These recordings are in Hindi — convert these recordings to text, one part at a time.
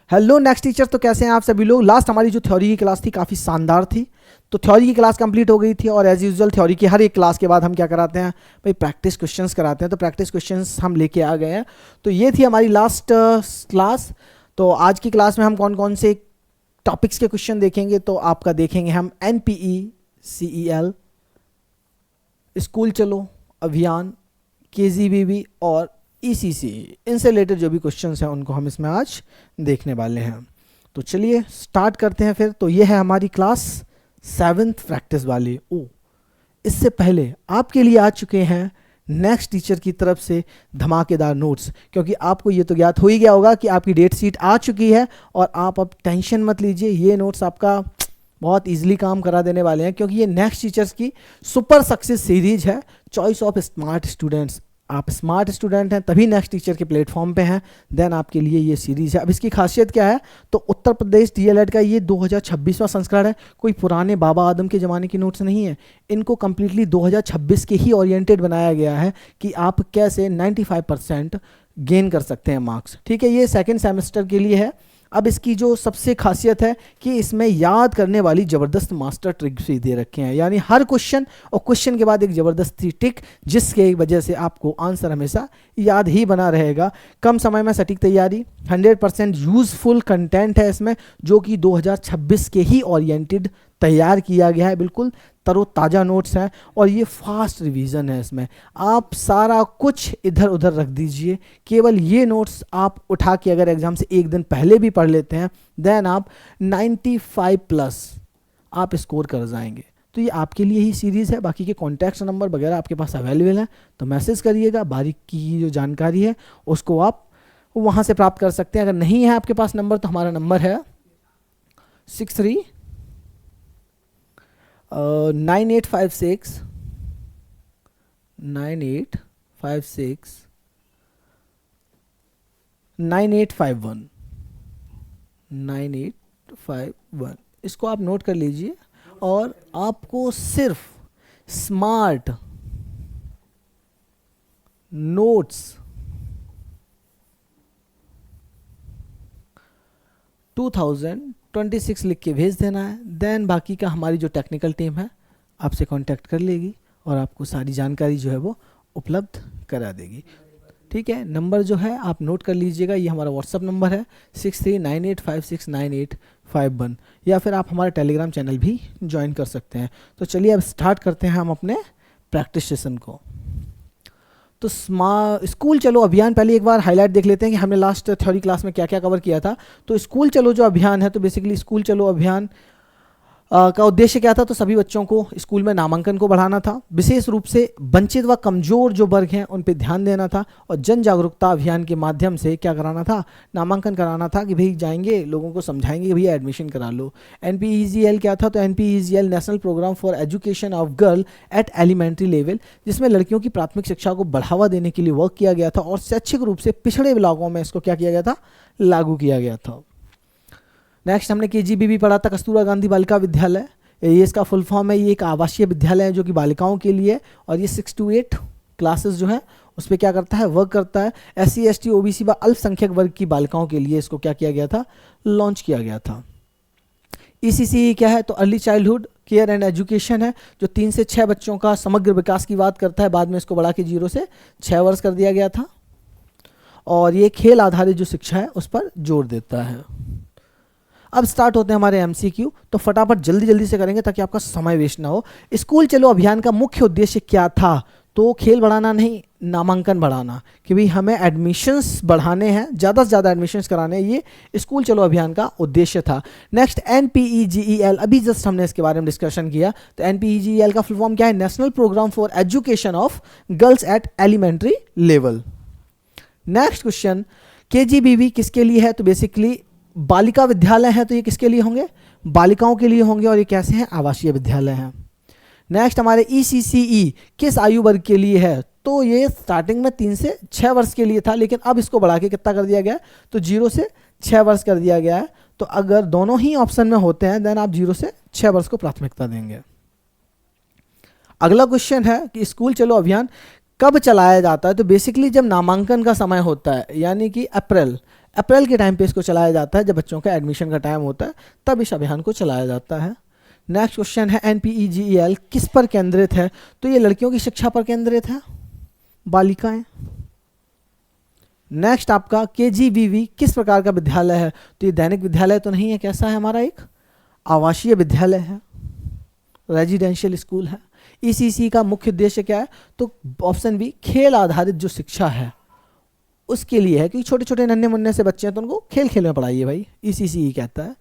हेलो नेक्स्ट टीचर, तो कैसे हैं आप सभी लोग। लास्ट हमारी जो थ्योरी की क्लास थी काफ़ी शानदार थी, तो थ्योरी की क्लास कंप्लीट हो गई थी और एज यूजुअल थ्योरी की हर एक क्लास के बाद हम क्या कराते हैं भाई, प्रैक्टिस क्वेश्चंस कराते हैं। तो प्रैक्टिस क्वेश्चंस हम लेके आ गए हैं। तो ये थी हमारी लास्ट क्लास। तो आज की क्लास में हम कौन कौन से टॉपिक्स के क्वेश्चन देखेंगे, तो आपका देखेंगे हम NPE-CEL, स्कूल चलो अभियान, KGBB और ECC, इनसे रिलेटेड जो भी क्वेश्चंस हैं उनको हम इसमें आज देखने वाले हैं। तो चलिए स्टार्ट करते हैं फिर। तो ये है हमारी क्लास 7th प्रैक्टिस वाली। इससे पहले आपके लिए आ चुके हैं नेक्स्ट टीचर की तरफ से धमाकेदार नोट्स, क्योंकि आपको ये तो ज्ञात हो ही गया होगा कि आपकी डेट शीट आ चुकी है और आप अब टेंशन मत लीजिए, ये नोट्स आपका बहुत इजीली काम करा देने वाले हैं, क्योंकि ये नेक्स्ट टीचर्स की सुपर सक्सेस सीरीज है, चॉइस ऑफ स्मार्ट स्टूडेंट्स। आप स्मार्ट स्टूडेंट हैं तभी नेक्स्ट टीचर के प्लेटफॉर्म पे हैं, देन आपके लिए ये सीरीज है। अब इसकी खासियत क्या है, तो उत्तर प्रदेश DLED का ये 2026वां संस्करण है। कोई पुराने बाबा आदम के ज़माने की नोट्स नहीं है, इनको कम्प्लीटली 2026 के ही ओरिएंटेड बनाया गया है कि आप कैसे 95% गेन कर सकते हैं मार्क्स। ठीक है, ये सेकेंड सेमेस्टर के लिए है। अब इसकी जो सबसे खासियत है कि इसमें याद करने वाली ज़बरदस्त मास्टर ट्रिक्स भी दे रखे हैं, यानी हर क्वेश्चन और क्वेश्चन के बाद एक ज़बरदस्ती टिक, जिसके वजह से आपको आंसर हमेशा याद ही बना रहेगा। कम समय में सटीक तैयारी, 100% यूज़फुल कंटेंट है इसमें, जो कि 2026 के ही ओरिएंटेड तैयार किया गया है। बिल्कुल तरोताज़ा नोट्स हैं और ये फास्ट रिवीजन है। इसमें आप सारा कुछ इधर उधर रख दीजिए, केवल ये नोट्स आप उठा के अगर एग्जाम से एक दिन पहले भी पढ़ लेते हैं, देन आप 95+ आप स्कोर कर जाएंगे। तो ये आपके लिए ही सीरीज़ है। बाकी के कॉन्टैक्ट नंबर वगैरह आपके पास अवेलेबल हैं, तो मैसेज करिएगा। बारीक की जो जानकारी है उसको आप वहाँ से प्राप्त कर सकते हैं। अगर नहीं है आपके पास नंबर, तो हमारा नंबर है 9856 9851। इसको आप नोट कर लीजिए और आपको सिर्फ स्मार्ट नोट्स 2026 लिख के भेज देना है। देन बाकी का हमारी जो टेक्निकल टीम है आपसे कांटेक्ट कर लेगी और आपको सारी जानकारी जो है वो उपलब्ध करा देगी। ठीक है, नंबर जो है आप नोट कर लीजिएगा, ये हमारा व्हाट्सअप नंबर है 6398569851, या फिर आप हमारे टेलीग्राम चैनल भी ज्वाइन कर सकते हैं। तो चलिए अब स्टार्ट करते हैं हम अपने प्रैक्टिस सेशन को। तो स्कूल चलो अभियान पहले एक बार हाईलाइट देख लेते हैं कि हमने लास्ट थ्योरी क्लास में क्या क्या कवर किया था। तो स्कूल चलो जो अभियान है, तो बेसिकली स्कूल चलो अभियान का उद्देश्य क्या था, तो सभी बच्चों को स्कूल में नामांकन को बढ़ाना था। विशेष रूप से वंचित व कमज़ोर जो वर्ग हैं उन पर ध्यान देना था और जन जागरूकता अभियान के माध्यम से क्या कराना था, नामांकन कराना था कि भाई जाएंगे लोगों को समझाएंगे कि भैया एडमिशन करा लो। NPEGL क्या था, तो NPEGL national programme for education of girl at elementary level, जिसमें लड़कियों की प्राथमिक शिक्षा को बढ़ावा देने के लिए वर्क किया गया था और शैक्षिक रूप से पिछड़े इलाकों में इसको क्या किया गया था, लागू किया गया था। नेक्स्ट हमने KGBB पढ़ा था, कस्तूरबा गांधी बालिका विद्यालय। ये इसका फुल फॉर्म है, ये एक आवासीय विद्यालय है जो कि बालिकाओं के लिए, और ये 6 to 8 क्लासेस जो है उस पर क्या करता है, वर्क करता है। SC ST OBC व अल्पसंख्यक वर्ग की बालिकाओं के लिए इसको क्या किया गया था, लॉन्च किया गया था। ECC क्या है, तो early childhood care and education है, जो 3 से 6 बच्चों का समग्र विकास की बात करता है। बाद में इसको बढ़ा के 0 से 6 वर्ष कर दिया गया था। और ये खेल आधारित जो शिक्षा है उस पर जोर देता है। अब स्टार्ट होते हैं हमारे MCQ, तो फटाफट जल्दी जल्दी से करेंगे ताकि आपका समय वेस्ट ना हो। स्कूल चलो अभियान का मुख्य उद्देश्य क्या था, तो खेल बढ़ाना नहीं, नामांकन बढ़ाना, कि भाई हमें एडमिशन्स बढ़ाने हैं, ज़्यादा से ज़्यादा एडमिशन्स कराने हैं, ये स्कूल चलो अभियान का उद्देश्य था। नेक्स्ट NPEGEL, अभी जस्ट हमने इसके बारे में डिस्कशन किया। तो NPEGEL का फुल फॉर्म क्या है, national programme for education of girls at elementary level. Next question, KGBB किसके लिए है, तो बेसिकली बालिका विद्यालय है, तो ये किसके लिए होंगे, बालिकाओं के लिए होंगे, और ये कैसे हैं, आवासीय विद्यालय हैं। नेक्स्ट हमारे ECCE किस आयु वर्ग के लिए है, तो ये स्टार्टिंग में 3 से 6 वर्ष के लिए था, लेकिन अब इसको बढ़ा के कितना कर दिया गया है, तो 0 से 6 वर्ष कर दिया गया है। तो अगर दोनों ही ऑप्शन में होते हैं, देन आप 0 से 6 वर्ष को प्राथमिकता देंगे। अगला क्वेश्चन है कि स्कूल चलो अभियान कब चलाया जाता है, तो बेसिकली जब नामांकन का समय होता है, यानी कि अप्रैल के टाइम पे इसको चलाया जाता है, जब बच्चों का एडमिशन का टाइम होता है तब इस अभियान को चलाया जाता है। नेक्स्ट क्वेश्चन है NPEGEL किस पर केंद्रित है? तो ये लड़कियों की शिक्षा पर केंद्रित है, बालिकाएं। नेक्स्ट आपका KGBV किस प्रकार का विद्यालय है? तो ये दैनिक विद्यालय तो नहीं है, कैसा है हमारा? एक आवासीय विद्यालय है, रेजिडेंशियल स्कूल है। ECC का मुख्य उद्देश्य क्या है? तो ऑप्शन बी खेल आधारित जो शिक्षा है उसके लिए है, क्योंकि छोटे छोटे नन्हे मुन्ने से बच्चे हैं तो उनको खेल खेल में पढ़ाइए भाई, ECC कहता है।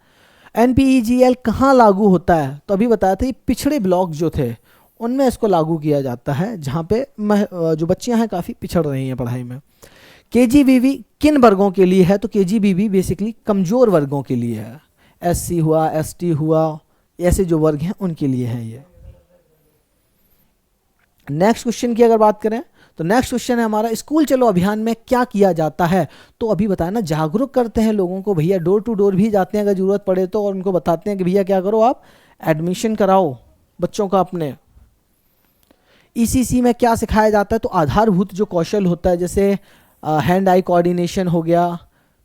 NPEGL कहाँ लागू होता है? तो अभी बताया था, ये पिछड़े ब्लॉक जो थे उनमें इसको लागू किया जाता है, जहाँ पे जो बच्चियाँ हैं काफ़ी पिछड़ रही हैं पढ़ाई में। KGBV किन वर्गों के लिए है? तो KGBV बेसिकली कमज़ोर वर्गों के लिए है, SC हुआ, ST हुआ, ऐसे जो वर्ग हैं उनके लिए है ये। नेक्स्ट क्वेश्चन की अगर बात करें तो नेक्स्ट क्वेश्चन है हमारा, स्कूल चलो अभियान में क्या किया जाता है? तो अभी बताया ना, जागरूक करते हैं लोगों को भैया, डोर टू डोर भी जाते हैं अगर ज़रूरत पड़े तो, और उनको बताते हैं कि भैया क्या करो, आप एडमिशन कराओ बच्चों का अपने। ECC में क्या सिखाया जाता है? तो आधारभूत जो कौशल होता है, जैसे हैंड आई कोऑर्डिनेशन हो गया,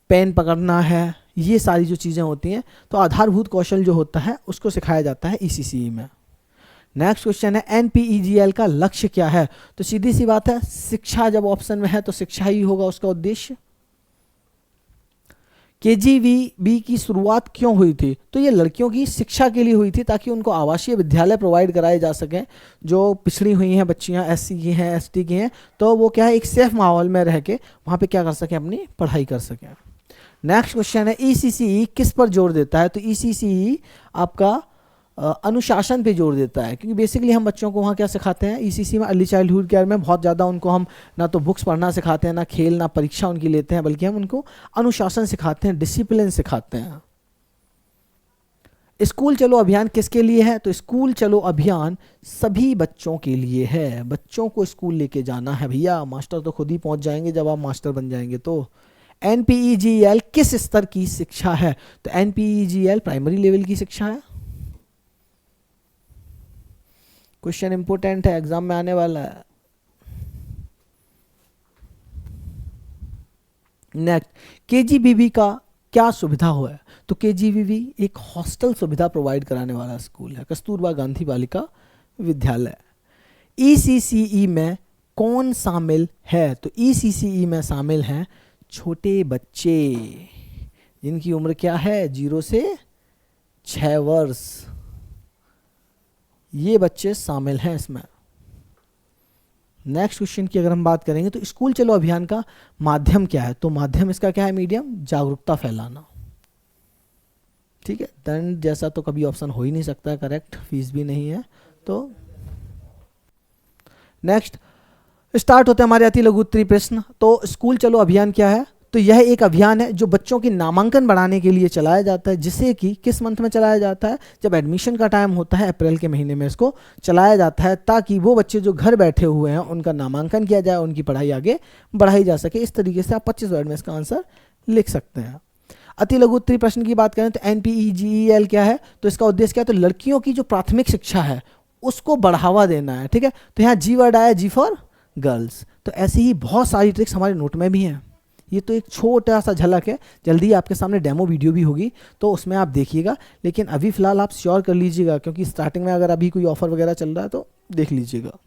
पेन पकड़ना है, ये सारी जो चीज़ें होती हैं, तो आधारभूत कौशल जो होता है उसको सिखाया जाता है ECC में। नेक्स्ट क्वेश्चन है NPEGL का लक्ष्य क्या है? तो सीधी सी बात है, शिक्षा जब ऑप्शन में है तो शिक्षा ही होगा उसका उद्देश्य। KGBV की शुरुआत क्यों हुई थी? तो ये लड़कियों की शिक्षा के लिए हुई थी, ताकि उनको आवासीय विद्यालय प्रोवाइड कराए जा सकें, जो पिछड़ी हुई हैं बच्चियां, SC की हैं, ST की हैं, तो वो क्या है, एक सेफ माहौल में रह के वहाँ पे क्या कर सकें, अपनी पढ़ाई कर सकें। नेक्स्ट क्वेश्चन है ECC किस पर जोर देता है? तो ECC आपका अनुशासन पे जोर देता है, क्योंकि बेसिकली हम बच्चों को वहाँ क्या सिखाते हैं ECC में, अर्ली चाइल्डहुड केयर में बहुत ज़्यादा उनको हम ना तो बुक्स पढ़ना सिखाते हैं, ना खेल, ना परीक्षा उनकी लेते हैं, बल्कि हम उनको अनुशासन सिखाते हैं, डिसिप्लिन सिखाते हैं। स्कूल चलो अभियान किसके लिए है? तो स्कूल चलो अभियान सभी बच्चों के लिए है, बच्चों को स्कूल लेके जाना है भैया, मास्टर तो खुद ही पहुँच जाएंगे जब आप मास्टर बन जाएंगे। तो NPEGL किस स्तर की शिक्षा है? तो NPEGL प्राइमरी लेवल की शिक्षा है। क्वेश्चन इंपोर्टेंट है, एग्जाम में आने वाला है। नेक्स्ट, KGBV का क्या सुविधा हुआ है? तो KGBV एक हॉस्टल सुविधा प्रोवाइड कराने वाला स्कूल है, कस्तूरबा गांधी बालिका विद्यालय। ECCE में कौन शामिल है? तो ECCE में शामिल हैं छोटे बच्चे, जिनकी उम्र क्या है, 0 से 6 वर्ष, ये बच्चे शामिल हैं इसमें। नेक्स्ट क्वेश्चन की अगर हम बात करेंगे तो स्कूल चलो अभियान का माध्यम क्या है? तो माध्यम इसका क्या है, मीडियम, जागरूकता फैलाना। ठीक है, दंड जैसा तो कभी ऑप्शन हो ही नहीं सकता, करेक्ट, फीस भी नहीं है। तो नेक्स्ट स्टार्ट होते हैं हमारे अति लघु उत्तरीय प्रश्न। तो स्कूल चलो अभियान क्या है? तो यह एक अभियान है जो बच्चों की नामांकन बढ़ाने के लिए चलाया जाता है, जिसे कि किस मंथ में चलाया जाता है? जब एडमिशन का टाइम होता है, अप्रैल के महीने में इसको चलाया जाता है, ताकि वो बच्चे जो घर बैठे हुए हैं उनका नामांकन किया जाए, उनकी पढ़ाई आगे बढ़ाई जा सके। इस तरीके से आप 25 वर्ड में इसका आंसर लिख सकते हैं। अति लघु उत्तरीय प्रश्न की बात करें तो NPEGL क्या है? तो इसका उद्देश्य क्या है? तो लड़कियों की जो प्राथमिक शिक्षा है उसको बढ़ावा देना है। ठीक है, तो यहाँ G वर्ड आया, G फॉर गर्ल्स। तो ऐसी ही बहुत सारी ट्रिक्स हमारे नोट में भी हैं। ये तो एक छोटा सा झलक है, जल्दी आपके सामने डेमो वीडियो भी होगी तो उसमें आप देखिएगा, लेकिन अभी फ़िलहाल आप श्योर कर लीजिएगा, क्योंकि स्टार्टिंग में अगर अभी कोई ऑफर वगैरह चल रहा है तो देख लीजिएगा।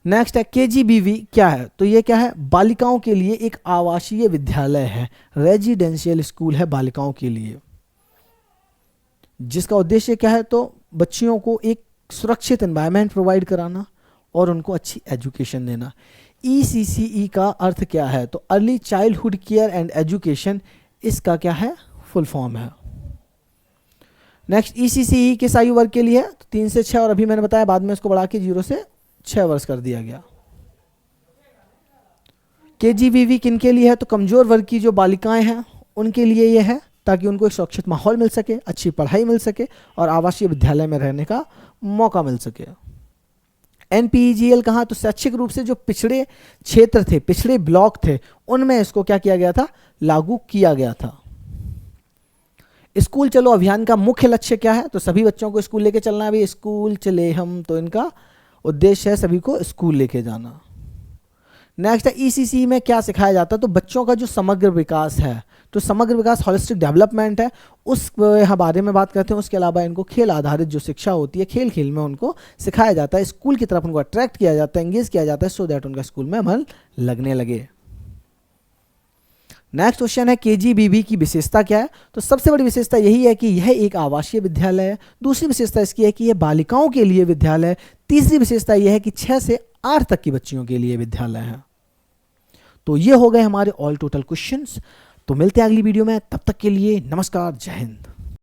नेक्स्ट है KGBV क्या है? तो ये क्या है? बालिकाओं के लिए एक आवासीय विद्यालय है, रेजिडेंशियल स्कूल है बालिकाओं के लिए, जिसका उद्देश्य क्या है? तो बच्चियों को एक सुरक्षित एनवायरनमेंट प्रोवाइड कराना और उनको अच्छी एजुकेशन देना। ECCE का अर्थ क्या है? तो early childhood care and education, इसका क्या है? फुल फॉर्म है। नेक्स्ट, ECCE किस आयु वर्ग के लिए है? तो 3 से 6, और अभी मैंने बताया बाद में इसको बढ़ा के 0 से 6 वर्ष कर दिया गया। KGBV किन के लिए है? तो कमजोर वर्ग की जो बालिकाएं हैं उनके लिए ये है, ताकि उनको एक सुरक्षित माहौल मिल सके, अच्छी पढ़ाई मिल सके और आवासीय विद्यालय में रहने का मौका मिल सके। NPEGL कहाँ? तो शैक्षिक रूप से जो पिछड़े क्षेत्र थे, पिछड़े ब्लॉक थे, उनमें इसको क्या किया गया था? लागू किया गया था। स्कूल चलो अभियान का मुख्य लक्ष्य क्या है? तो सभी बच्चों को स्कूल लेके चलना है। अभी स्कूल चले हम, तो इनका उद्देश्य है सभी को स्कूल लेके जाना। नेक्स्ट है ईसीसी में क्या सिखाया जाता है, तो बच्चों का जो समग्र विकास है, तो समग्र विकास होलिस्टिक डेवलपमेंट है, उस बारे में बात करते हैं। उसके अलावा इनको खेल आधारित जो शिक्षा होती है, खेल खेल में उनको सिखाया जाता है, स्कूल की तरफ उनको अट्रैक्ट किया जाता है, एंगेज किया जाता है, सो दैट उनका स्कूल में मन लगने लगे। नेक्स्ट क्वेश्चन है केजीबीवी की विशेषता क्या है, तो सबसे बड़ी विशेषता यही है कि यह एक आवासीय विद्यालय है। दूसरी विशेषता इसकी है कि यह बालिकाओं के लिए विद्यालय है। तीसरी विशेषता यह है कि 6 से 8 तक की बच्चियों के लिए विद्यालय है। तो ये हो गए हमारे ऑल टोटल क्वेश्चंस। तो मिलते हैं अगली वीडियो में, तब तक के लिए नमस्कार, जय हिंद।